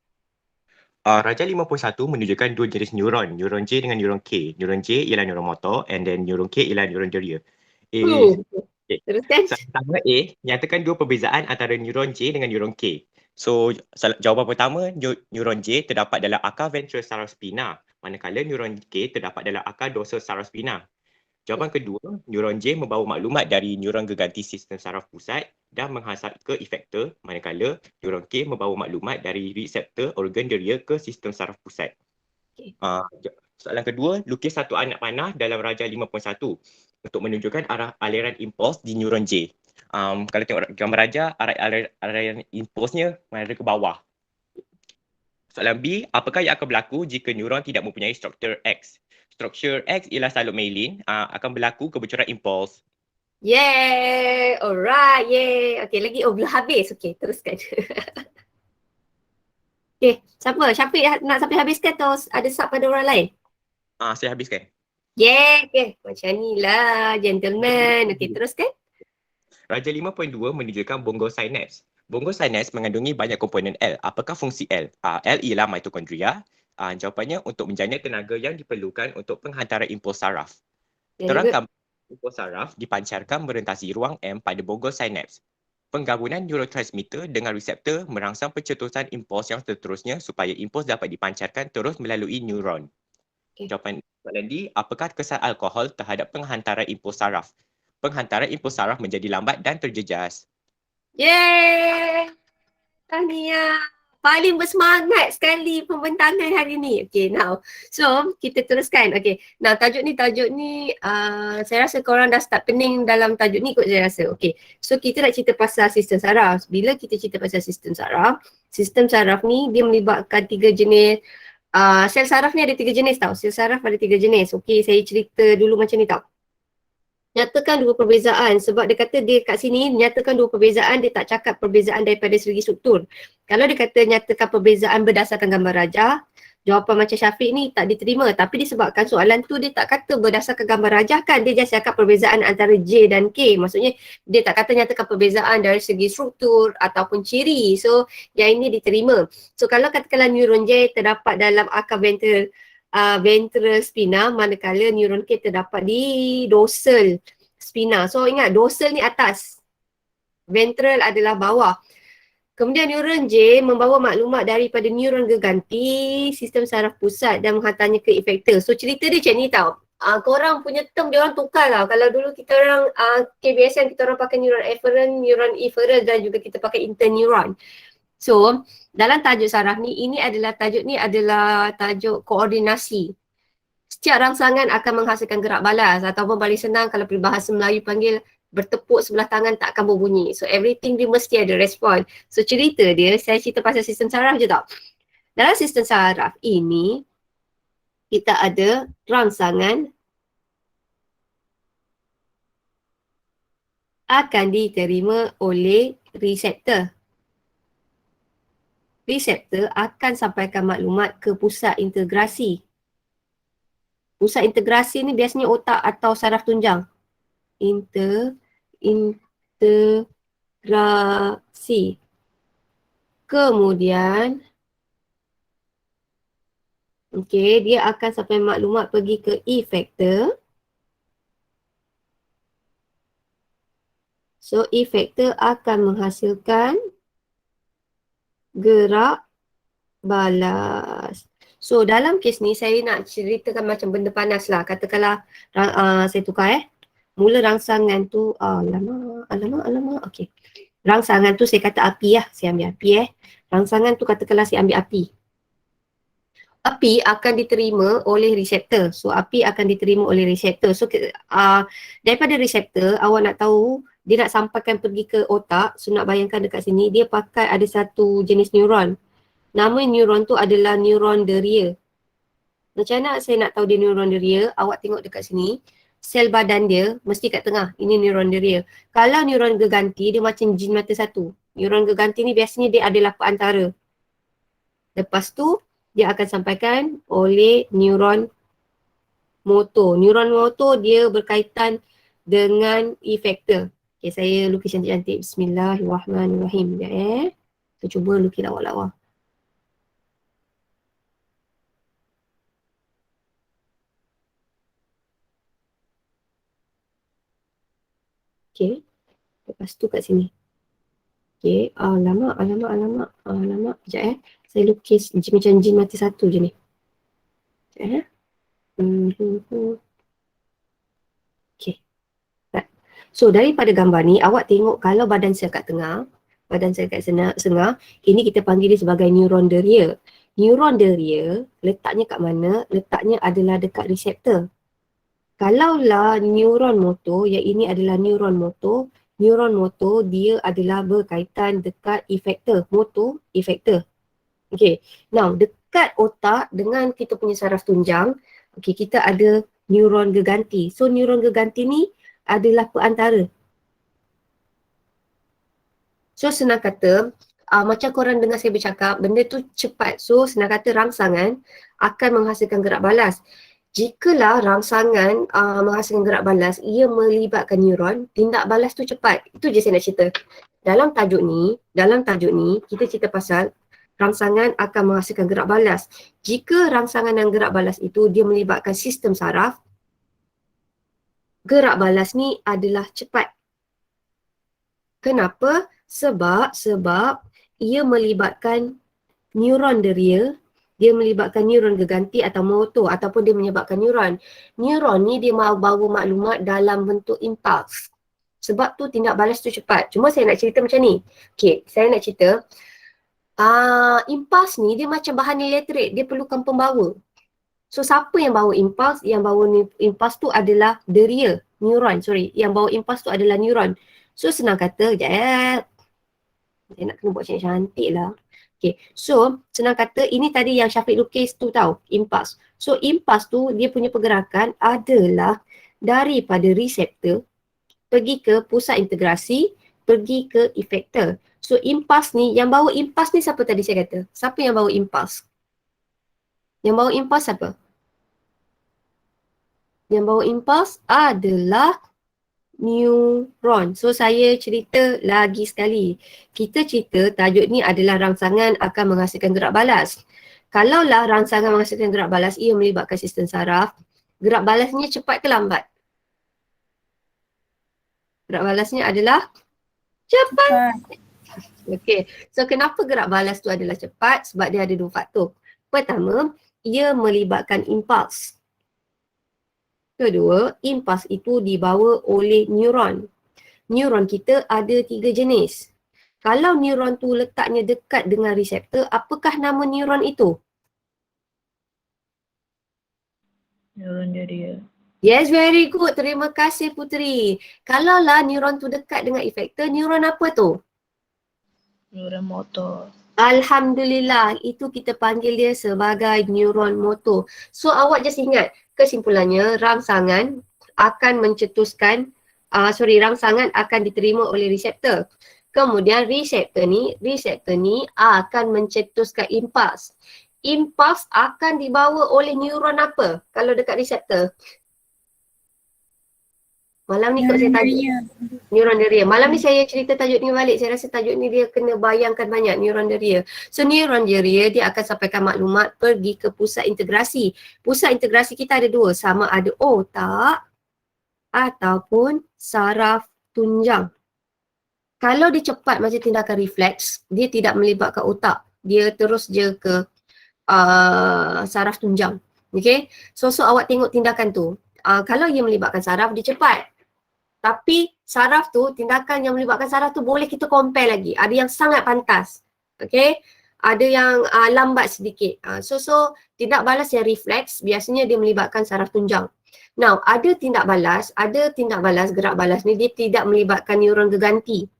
Raja 51 menunjukkan 2 jenis neuron. Neuron J dengan neuron K. Neuron J ialah neuron motor and then neuron K ialah neuron deria. Okay. Teruskan. Pertama A, nyatakan 2 perbezaan antara neuron J dengan neuron K. So, jawapan pertama, neuron J terdapat dalam akar ventral saraf spina, manakala neuron K terdapat dalam akar dorsal saraf spina. Jawapan kedua, neuron J membawa maklumat dari neuron geganti sistem saraf pusat dan menghasap ke efektor, manakala neuron K membawa maklumat dari reseptor organ deria ke sistem saraf pusat. Okay. Soalan kedua, lukis satu anak panah dalam Raja 5.1 untuk menunjukkan arah aliran impuls di neuron J. Kalau tengok gambar Raja, aliran impulsnya mengarah ke bawah. Soalan B, apakah yang akan berlaku jika neuron tidak mempunyai struktur X? Struktur X ialah salur myelin, akan berlaku kebocoran impuls. Yay! Alright, yay. Okay, lagi belum habis. Okay, teruskan. Okay, siapa? Syafiq nak sampai habiskan atau ada sub pada orang lain? Saya habiskan. Yeah, okay. Macam ni lah, gentleman. Okay, teruskan. Raja 5.2 menunjukkan bongo synapse. Bongo synapse mengandungi banyak komponen L. Apakah fungsi L? L ialah mitokondria. Jawapannya untuk menjana tenaga yang diperlukan untuk penghantaran impuls saraf. Terangkan impuls saraf dipancarkan merentasi ruang M pada bongo synapse. Penggabungan neurotransmitter dengan reseptor merangsang pencetusan impuls yang seterusnya supaya impuls dapat dipancarkan terus melalui neuron. Okay. Jawapan soalan D, apakah kesan alkohol terhadap penghantaran impuls saraf? Penghantaran impuls saraf menjadi lambat dan terjejas. Yeay! Tahniah. Paling bersemangat sekali pembentangan hari ni. Okay, now. So, kita teruskan. Okay, now tajuk ni saya rasa korang dah start pening dalam tajuk ni kot saya rasa. Okay, so kita nak cerita pasal sistem saraf. Bila kita cerita pasal sistem saraf ni dia melibatkan 3 jenis. Sel saraf ni ada 3 jenis tau. Sel saraf ada 3 jenis. Okay, saya cerita dulu macam ni tau. Nyatakan 2 perbezaan sebab dia kata dia kat sini nyatakan 2 perbezaan, dia tak cakap perbezaan daripada segi struktur. Kalau dia kata nyatakan perbezaan berdasarkan gambar rajah, jawapan macam Syafiq ni tak diterima, tapi disebabkan soalan tu dia tak kata berdasarkan gambar rajah kan, dia just cakap perbezaan antara J dan K. Maksudnya dia tak kata nyatakan perbezaan dari segi struktur ataupun ciri. So yang ini diterima. So kalau katakanlah neuron J terdapat dalam akar ventral spina, manakala neuron K terdapat di dorsal spina. So ingat, dorsal ni atas, ventral adalah bawah. Kemudian neuron J membawa maklumat daripada neuron geganti sistem saraf pusat dan menghantarnya ke efektor. So cerita dia macam ni tau. Korang punya term dia orang tukar lah. Kalau dulu kita orang KBSN kita orang pakai neuron efferent dan juga kita pakai interneuron. So dalam tajuk saraf ni, tajuk ni adalah tajuk koordinasi. Setiap rangsangan akan menghasilkan gerak balas ataupun paling senang kalau peribahasa Melayu panggil bertepuk sebelah tangan tak akan berbunyi. So everything dia mesti ada respon. So cerita dia, saya cerita pasal sistem saraf je tau. Dalam sistem saraf ini, kita ada rangsangan akan diterima oleh reseptor. Reseptor akan sampaikan maklumat ke pusat integrasi. Pusat integrasi ni biasanya otak atau saraf tunjang. Integrasi. Kemudian, dia akan sampai maklumat pergi ke efektor. So, efektor akan menghasilkan gerak balas. So, dalam kes ni saya nak ceritakan macam benda panas lah. Katakanlah saya tukar mula rangsangan tu, alamak. Okey. Rangsangan tu saya kata api lah. Saya ambil api Rangsangan tu katakanlah saya ambil api. Api akan diterima oleh reseptor. So, api akan diterima oleh reseptor. So, daripada reseptor, awak nak tahu dia nak sampaikan pergi ke otak. So, nak bayangkan dekat sini, dia pakai ada satu jenis neuron. Nama neuron tu adalah neuron deria. Macam mana saya nak tahu dia neuron deria? Awak tengok dekat sini, sel badan dia mesti kat tengah. Ini neuron deria. Kalau neuron geganti, dia macam jin mata satu. Neuron geganti ni biasanya dia adalah perantara. Lepas tu, dia akan sampaikan oleh neuron motor. Neuron motor dia berkaitan dengan efektor. Okay, saya lukis cantik-cantik. Bismillahirrahmanirrahim. Kita cuba lukis lawa-lawa. Okay. Lepas tu kat sini. Okay. Alamak. Sekejap Saya lukis macam jin mati satu je ni. Sekejap Okay. Right. So daripada gambar ni, awak tengok kalau badan saya kat tengah, badan saya kat sengah, ini kita panggil dia sebagai neuron deria. Neuron deria letaknya kat mana? Letaknya adalah dekat reseptor. Kalaulah neuron motor, yang ini adalah neuron motor dia adalah berkaitan dekat efektor, motor efektor. Okay, now dekat otak dengan kita punya saraf tunjang, kita ada neuron geganti. So neuron geganti ni adalah perantara. So senang kata, macam korang dengar saya bercakap, benda tu cepat. So senang kata rangsangan akan menghasilkan gerak balas. Jikalau rangsangan menghasilkan gerak balas, ia melibatkan neuron, tindak balas tu cepat. Itu je saya nak cerita. Dalam tajuk ni, kita cerita pasal rangsangan akan menghasilkan gerak balas. Jika rangsangan dan gerak balas itu dia melibatkan sistem saraf, gerak balas ni adalah cepat. Kenapa? Sebab ia melibatkan neuron deria, dia melibatkan neuron geganti atau motor ataupun dia menyebabkan neuron. Neuron ni dia mahu bawa maklumat dalam bentuk impuls. Sebab tu tindak balas tu cepat. Cuma saya nak cerita macam ni. Okay, saya nak cerita. Impuls ni dia macam bahan elektrik, dia perlukan pembawa. So siapa yang bawa impuls? Yang bawa impuls tu adalah deria, neuron, yang bawa impuls tu adalah neuron. So senang kata, saya nak kena buat cantik lah. Okay, so senang kata ini tadi yang Syafiq lukis tu tahu, impuls. So impuls tu dia punya pergerakan adalah daripada reseptor pergi ke pusat integrasi, pergi ke efektor. So impuls ni, yang bawa impuls ni siapa tadi saya kata? Siapa yang bawa impuls? Yang bawa impuls siapa? Yang bawa impuls adalah neuron. So saya cerita lagi sekali. Kita cerita tajuk ni adalah rangsangan akan menghasilkan gerak balas. Kalaulah rangsangan menghasilkan gerak balas, ia melibatkan sistem saraf, gerak balasnya cepat ke lambat? Gerak balasnya adalah cepat. Okey. So kenapa gerak balas tu adalah cepat? Sebab dia ada dua faktor. Pertama, ia melibatkan impuls. Kedua, impuls itu dibawa oleh neuron. Neuron kita ada 3 jenis. Kalau neuron tu letaknya dekat dengan reseptor, apakah nama neuron itu? Neuron deria. Yes, very good. Terima kasih Puteri. Kalaulah neuron tu dekat dengan efektor, neuron apa tu? Neuron motor. Alhamdulillah, itu kita panggil dia sebagai neuron motor. So awak just ingat, kesimpulannya rangsangan akan mencetuskan, rangsangan akan diterima oleh reseptor. Kemudian reseptor ni akan mencetuskan impuls. Impuls akan dibawa oleh neuron apa kalau dekat reseptor? Malam ni kot saya tajuk neuron deria. Malam ni saya cerita tajuk ni balik. Saya rasa tajuk ni dia kena bayangkan banyak neuron deria. So neuron deria dia akan sampaikan maklumat pergi ke pusat integrasi. Pusat integrasi kita ada dua. Sama ada otak ataupun saraf tunjang. Kalau dia cepat macam tindakan refleks, dia tidak melibatkan otak. Dia terus je ke saraf tunjang. Okay. So awak tengok tindakan tu. Kalau ia melibatkan saraf, dia cepat. Tapi saraf tu, tindakan yang melibatkan saraf tu boleh kita compare lagi. Ada yang sangat pantas. Okay. Ada yang lambat sedikit. So tindak balas yang refleks biasanya dia melibatkan saraf tunjang. Now, ada tindak balas, gerak balas ni dia tidak melibatkan neuron geganti.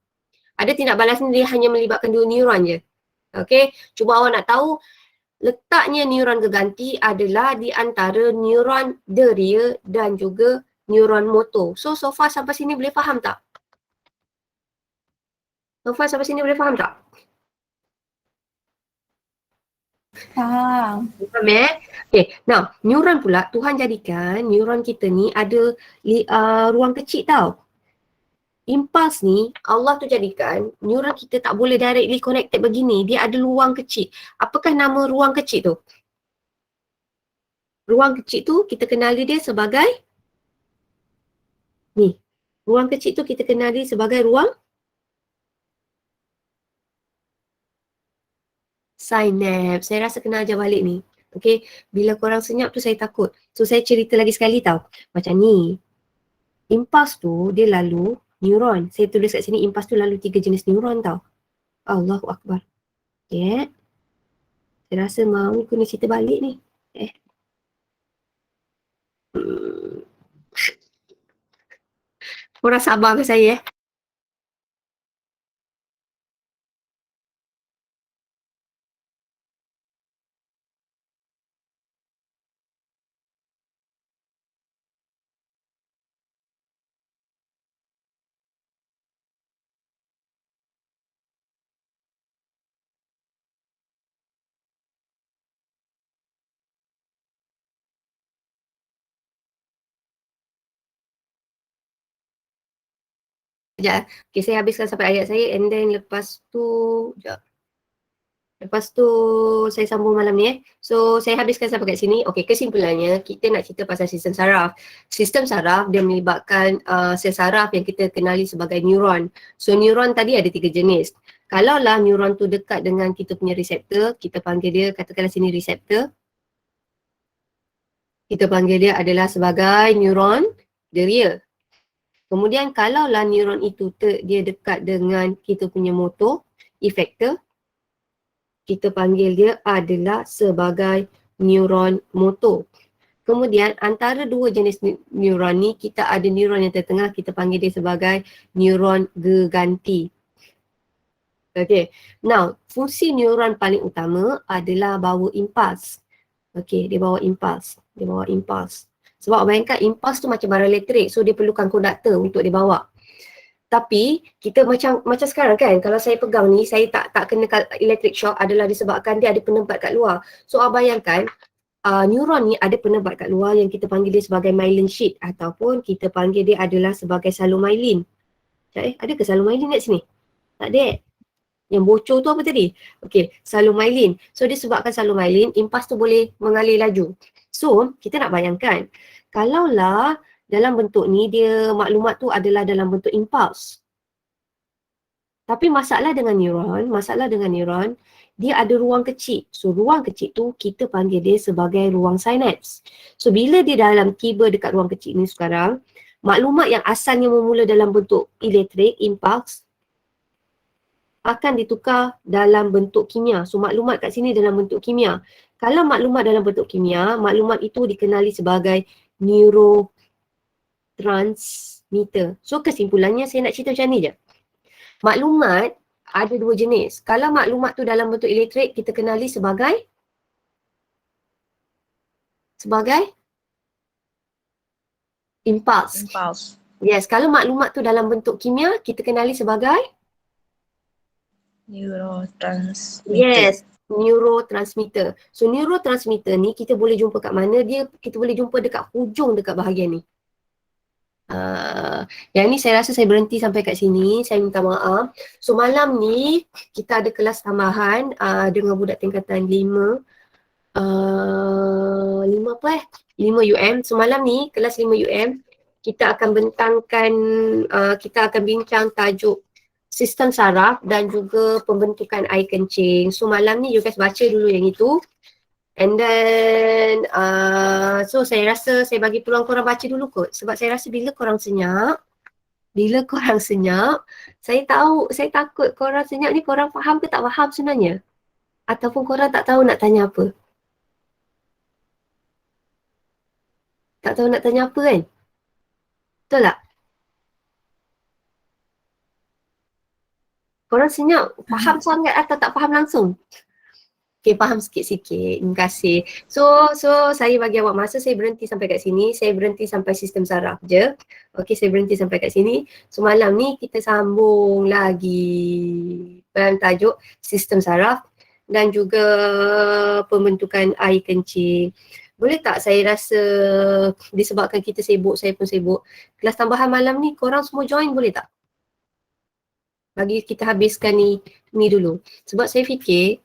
Ada tindak balas ni dia hanya melibatkan dua neuron je. Okay. Cuba awak nak tahu letaknya neuron geganti adalah di antara neuron deria dan juga neuron motor. So far sampai sini boleh faham tak? Faham tak? Faham. Faham Okay, now neuron pula Tuhan jadikan neuron kita ni ada ruang kecil tau. Impuls ni Allah tu jadikan neuron kita tak boleh directly connected begini. Dia ada ruang kecil. Apakah nama ruang kecil tu? Ruang kecil tu kita kenali dia sebagai ni. Ruang kecil tu kita kenali sebagai ruang synapse. Saya rasa kena ajar balik ni. Okay, bila korang senyap tu saya takut. So saya cerita lagi sekali tau. Macam ni. Impuls tu dia lalu neuron. Saya tulis kat sini impuls tu lalu 3 jenis neuron tau. Allahu Akbar. Okay. Saya rasa mau kena cerita balik ni. Korang sabar ke saya Sekejap. Okay, saya habiskan sampai ayat saya and then lepas tu, sekejap. Lepas tu saya sambung malam ni So saya habiskan sampai kat sini. Okay, kesimpulannya kita nak cerita pasal sistem saraf. Sistem saraf dia melibatkan sel saraf yang kita kenali sebagai neuron. So neuron tadi ada 3 jenis. Kalaulah neuron tu dekat dengan kita punya reseptor, kita panggil dia, katakanlah sini reseptor. Kita panggil dia adalah sebagai neuron deria. Kemudian kalaulah neuron itu dia dekat dengan kita punya motor, efektor, kita panggil dia adalah sebagai neuron motor. Kemudian antara dua jenis neuron ni, kita ada neuron yang tertengah, kita panggil dia sebagai neuron geganti. Okay, now fungsi neuron paling utama adalah bawa impuls. Okay, dia bawa impuls. Sebab bayangkan impuls tu macam barang elektrik, so dia perlukan konduktor untuk dibawa. Tapi kita macam sekarang kan, kalau saya pegang ni, saya tak kena electric shock adalah disebabkan dia ada penebat kat luar. So bayangkan neuron ni ada penebat kat luar yang kita panggil dia sebagai myelin sheath ataupun kita panggil dia adalah sebagai salomyelin. Ada ke salomyelin kat sini? Tak ada. Yang bocor tu apa tadi? Okey, salomyelin. So disebabkan salomyelin, impuls tu boleh mengalir laju. So kita nak bayangkan, kalaulah dalam bentuk ni dia maklumat tu adalah dalam bentuk impuls. Tapi masalah dengan neuron, dia ada ruang kecil. So ruang kecil tu kita panggil dia sebagai ruang synapse. So bila dia tiba dekat ruang kecil ni sekarang, maklumat yang asalnya bermula dalam bentuk elektrik, impuls, akan ditukar dalam bentuk kimia. So maklumat kat sini dalam bentuk kimia. Kalau maklumat dalam bentuk kimia, maklumat itu dikenali sebagai neurotransmitter. So kesimpulannya saya nak cerita macam ni je. Maklumat ada dua jenis. Kalau maklumat tu dalam bentuk elektrik, kita kenali sebagai impulse. Impulse. Yes, kalau maklumat tu dalam bentuk kimia, kita kenali sebagai Neurotransmitter. yes, neurotransmitter. So neurotransmitter ni kita boleh jumpa kat mana? Kita boleh jumpa dekat hujung dekat bahagian ni. Yang ni saya rasa saya berhenti sampai kat sini. Saya minta maaf. So malam ni kita ada kelas tambahan dengan budak tingkatan 5 UM. So malam ni kelas 5 UM kita akan kita akan bincang tajuk sistem saraf dan juga pembentukan air kencing. So malam ni you guys baca dulu yang itu. And then so saya rasa saya bagi peluang korang baca dulu kot. Sebab saya rasa bila korang senyap, saya takut korang senyap ni korang faham ke tak faham sebenarnya. Ataupun korang tak tahu nak tanya apa. Tak tahu nak tanya apa kan? Betul tak? Korang senyap, faham sangat atau tak faham langsung? Okay, faham sikit-sikit. Terima kasih. So saya bagi awak masa, saya berhenti sampai kat sini. Saya berhenti sampai sistem saraf je. Okay, saya berhenti sampai kat sini. So malam ni kita sambung lagi dalam tajuk sistem saraf dan juga pembentukan air kencing. Boleh tak saya rasa disebabkan kita sibuk, saya pun sibuk. Kelas tambahan malam ni korang semua join boleh tak? Bagi kita habiskan ni dulu. Sebab saya fikir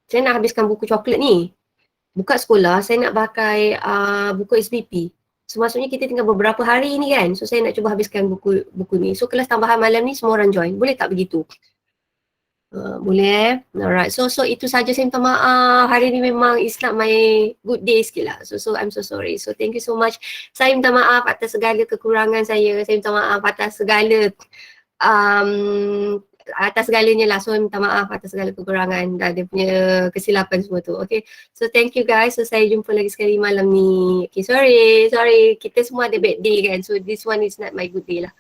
saya nak habiskan buku coklat ni. Buka sekolah saya nak pakai buku SPP. So maksudnya kita tinggal beberapa hari ni kan. So saya nak cuba habiskan buku ni. So kelas tambahan malam ni semua orang join. Boleh tak begitu? Boleh. Alright. So itu saja, saya minta maaf. Hari ni memang it's not my good day sikit lah. So I'm so sorry. So thank you so much. Saya minta maaf atas segala kekurangan saya. Saya minta maaf atas segala atas segalanya lah. So minta maaf atas segala kekurangan dan dia punya kesilapan semua tu. Okay. So thank you guys. So saya jumpa lagi sekali malam ni. Okay, sorry. Kita semua ada bad day kan. So this one is not my good day lah.